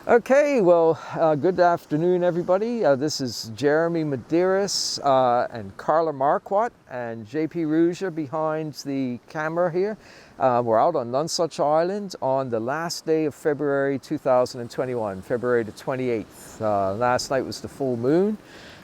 Okay, well, good afternoon, everybody. This is Jeremy Medeiros and Carla Marquardt and JP Rouge behind the camera here. We're out on Nonsuch Island on the last day of February 2021, February the 28th. Last night was the full moon.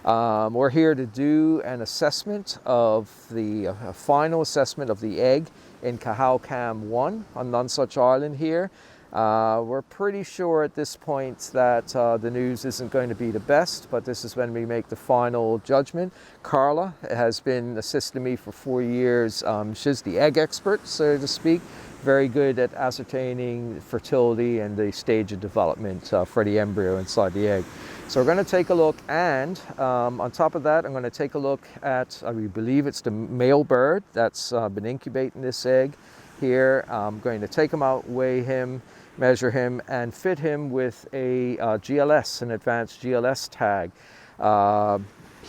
We're here to do an assessment of the final assessment of the egg in CahowCam1 on Nonsuch Island here. We're pretty sure at this point that the news isn't going to be the best, but this is when we make the final judgment. Carla has been assisting me for 4 years. She's the egg expert, so to speak, very good at ascertaining fertility and the stage of development for the embryo inside the egg. So we're going to take a look, and on top of that, I'm going to take a look at, we believe it's the male bird that's been incubating this egg here. I'm going to take him out, weigh him, measure him, and fit him with a GLS, an advanced GLS tag.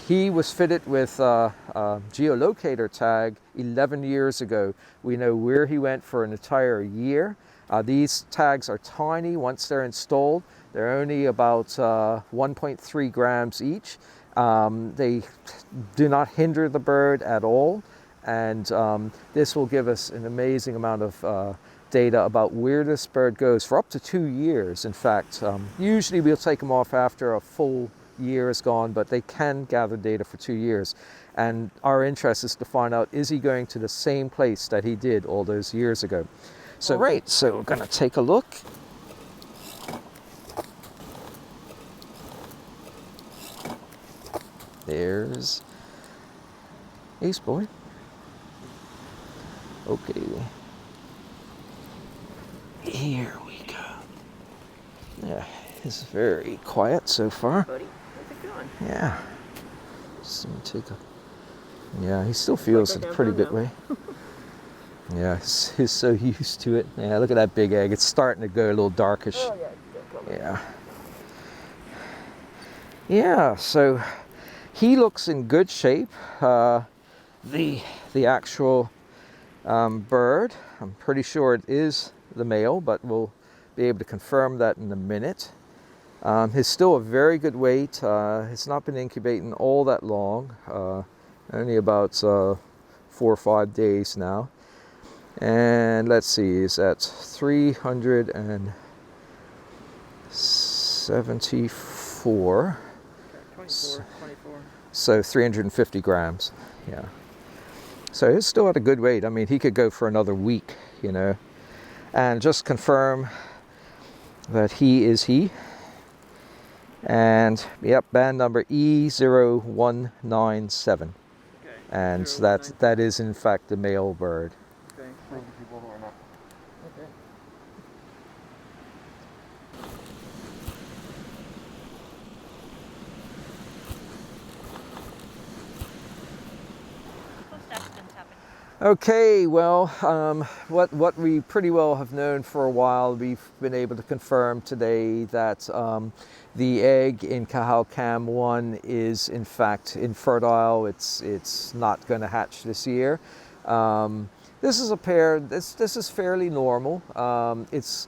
He was fitted with a geolocator tag 11 years ago. We know where he went for an entire year. These tags are tiny once they're installed. They're only about 1.3 grams each. They do not hinder the bird at all. And this will give us an amazing amount of data about where this bird goes for up to 2 years. In fact, usually we'll take them off after a full year is gone, but they can gather data for 2 years. And our interest is to find out, is he going to the same place that he did all those years ago? So, right, so we're going to take a look. There's Ace Boy. Okay, here we go. Yeah, it's very quiet so far. Buddy, how's it going? Yeah. Just let me take a. Yeah, he still feels it a pretty good way. Yeah, he's so used to it. Yeah, look at that big egg. It's starting to go a little darkish. Oh yeah, yeah. Yeah, so he looks in good shape. The actual bird, I'm pretty sure it is the male, but we'll be able to confirm that in a minute. He's still a very good weight. It's not been incubating all that long, only about 4 or 5 days now. And let's see, he's at 374. 24. So 350 grams, yeah. So he's still at a good weight. I mean, he could go for another week, you know. And just confirm that he is he. And, yep, band number E0197. Okay. And that is, in fact, the male bird. Okay. Okay. Okay, well, what we pretty well have known for a while, we've been able to confirm today that the egg in CahowCam1 is in fact infertile. It's not going to hatch this year. This is a pair. This is fairly normal. It's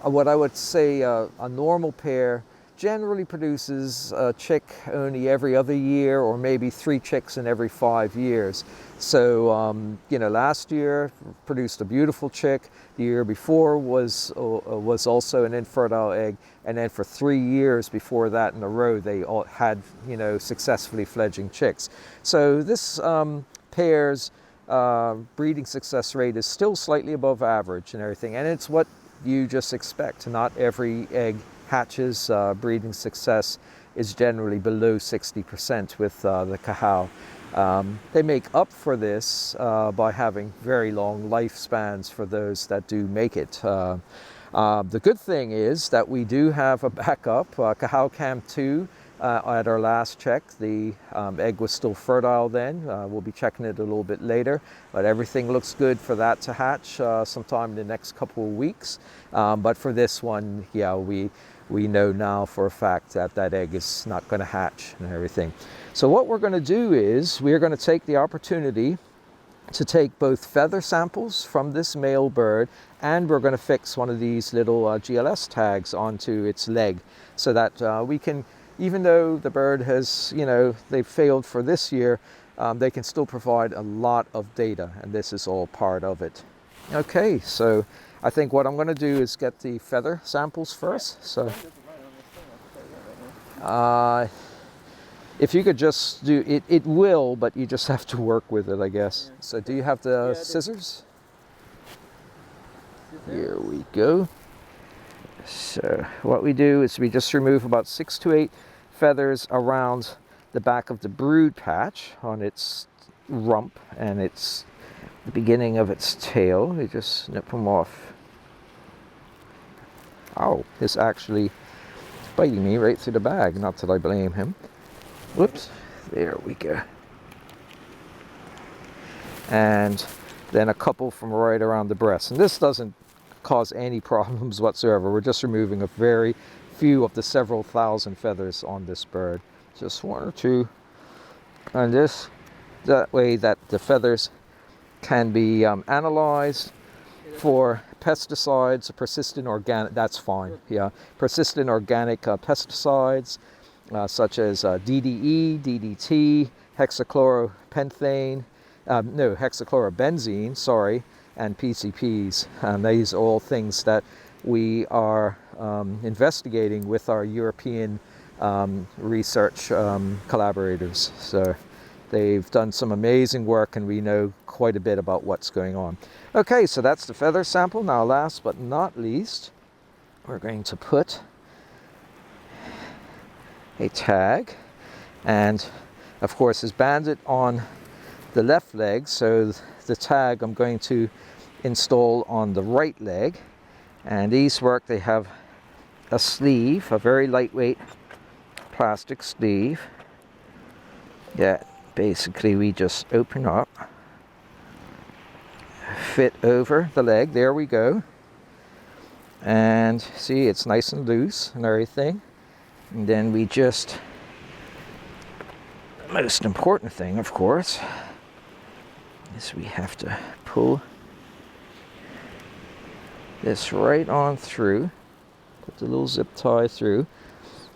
what I would say a normal pair generally produces a chick only every other year, or maybe 3 chicks in every 5 years. So, you know, last year produced a beautiful chick. The year before was also an infertile egg. And then for 3 years before that in a row, they all had, you know, successfully fledging chicks. So this pair's breeding success rate is still slightly above average and everything. And it's what you just expect. Not every egg hatches. Breeding success is generally below 60% with the Cahow. They make up for this by having very long lifespans for those that do make it. The good thing is that we do have a backup, CahowCam2. At our last check, the egg was still fertile then. We'll be checking it a little bit later, but everything looks good for that to hatch sometime in the next couple of weeks. But for this one, yeah, we know now for a fact that that egg is not going to hatch and everything. So what we're going to do is we're going to take the opportunity to take both feather samples from this male bird, and we're going to fix one of these little GLS tags onto its leg, so that we can, even though the bird has, they've failed for this year, they can still provide a lot of data, and this is all part of it. Okay, so I think what I'm going to do is get the feather samples first. So if you could just do it, it will, but you just have to work with it, I guess. Yeah. So do you have the scissors? Here we go. So what we do is we just remove about 6 to 8 feathers around the back of the brood patch on its rump and its the beginning of its tail. We just snip them off. Oh, it's actually biting me right through the bag. Not that I blame him. Whoops, there we go. And then a couple from right around the breast. And this doesn't cause any problems whatsoever. We're just removing a very few of the several thousand feathers on this bird. Just 1 or 2. And that way that the feathers can be analyzed for pesticides, persistent organic, that's fine, yeah. Persistent organic pesticides, such as DDE, DDT, hexachlorobenzene, sorry, and PCPs. And these are all things that we are investigating with our European research collaborators. So they've done some amazing work, and we know quite a bit about what's going on. Okay, so that's the feather sample. Now, last but not least, we're going to put a tag, and of course it's banded on the left leg, so the tag I'm going to install on the right leg. And these work, they have a sleeve, a very lightweight plastic sleeve that basically we just open up, fit over the leg, there we go, and see, it's nice and loose and everything. And then we just, the most important thing, of course, is we have to pull this right on through, put the little zip tie through.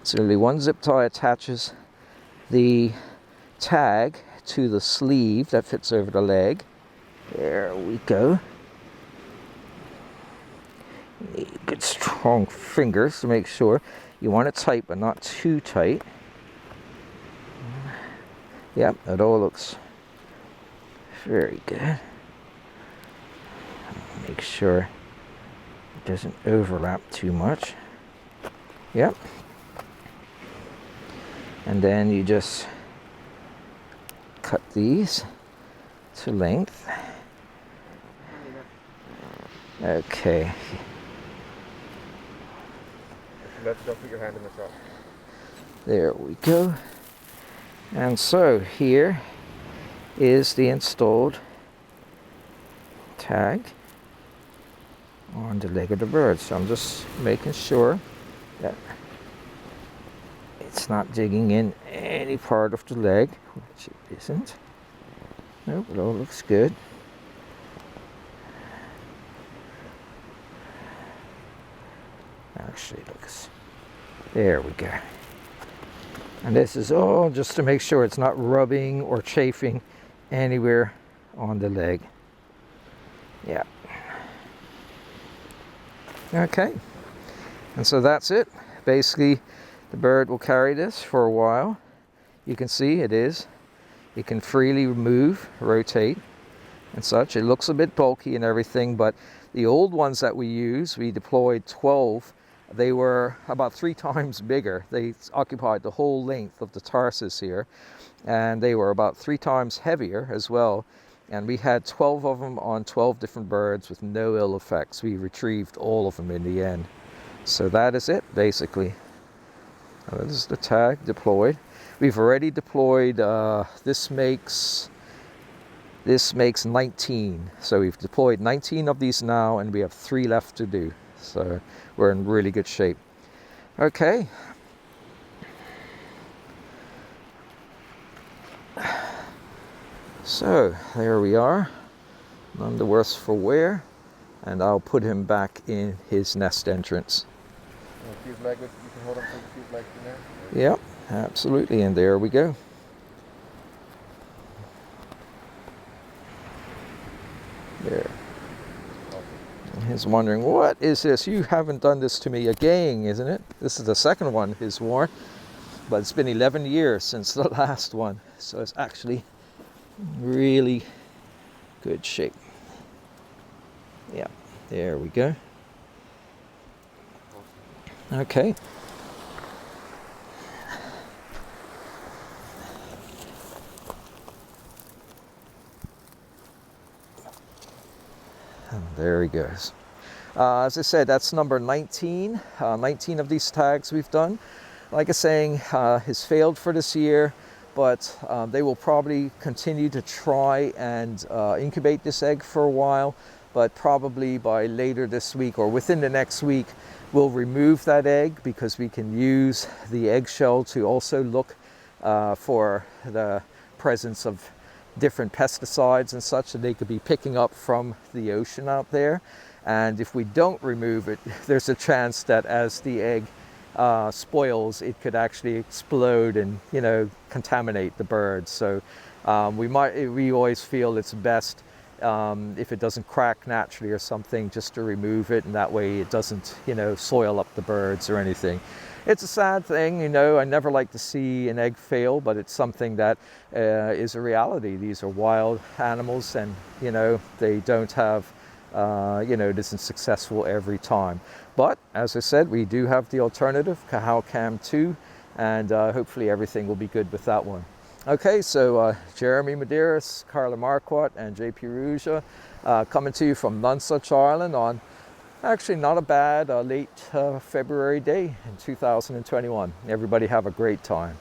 So only one zip tie attaches the tag to the sleeve that fits over the leg. There we go. You need good strong fingers to make sure. You want it tight, but not too tight. Yep, it all looks very good. Make sure it doesn't overlap too much. Yep. And then you just cut these to length. Okay. Don't put your hand in the top. There we go. And so here is the installed tag on the leg of the bird. So I'm just making sure that it's not digging in any part of the leg, which it isn't. Nope, it all looks good. Actually, looks. There we go. And this is all just to make sure it's not rubbing or chafing anywhere on the leg. Yeah. Okay. And so that's it. Basically, the bird will carry this for a while. You can see it is. It can freely move, rotate, and such. It looks a bit bulky and everything, but the old ones that we use, we deployed 12. They were about 3 times bigger. They occupied the whole length of the tarsus here, and they were about 3 times heavier as well. And we had 12 of them on 12 different birds with no ill effects. We retrieved all of them in the end. So that is it, basically. This is the tag deployed. We've already deployed, this makes 19. So we've deployed 19 of these now, and we have 3 left to do. So we're in really good shape. Okay. So there we are. None the worse for wear. And I'll put him back in his nest entrance. You can hold him through the fuse legs in there. Yep, absolutely. And there we go. There. He's wondering, what is this? You haven't done this to me again, isn't it? This is the second one he's worn, but it's been 11 years since the last one. So it's actually really good shape. Yeah, there we go. Okay. And there he goes. As I said, that's number 19. 19 of these tags we've done. Like I was saying, has failed for this year, but they will probably continue to try and incubate this egg for a while, but probably by later this week or within the next week, we'll remove that egg because we can use the eggshell to also look for the presence of different pesticides and such that they could be picking up from the ocean out there. And if we don't remove it, there's a chance that as the egg spoils, it could actually explode and, you know, contaminate the birds. So we always feel it's best if it doesn't crack naturally or something, just to remove it, and that way it doesn't, you know, soil up the birds or anything. It's a sad thing, you know. I never like to see an egg fail, but it's something that is a reality. These are wild animals, and, you know, they don't have, you know, it isn't successful every time. But as I said, we do have the alternative, CahowCam1, and hopefully everything will be good with that one. Okay, so Jeremy Medeiros, Carla Marquardt, and JP Ruja coming to you from Nonsuch, Ireland on actually not a bad late February day in 2021. Everybody have a great time.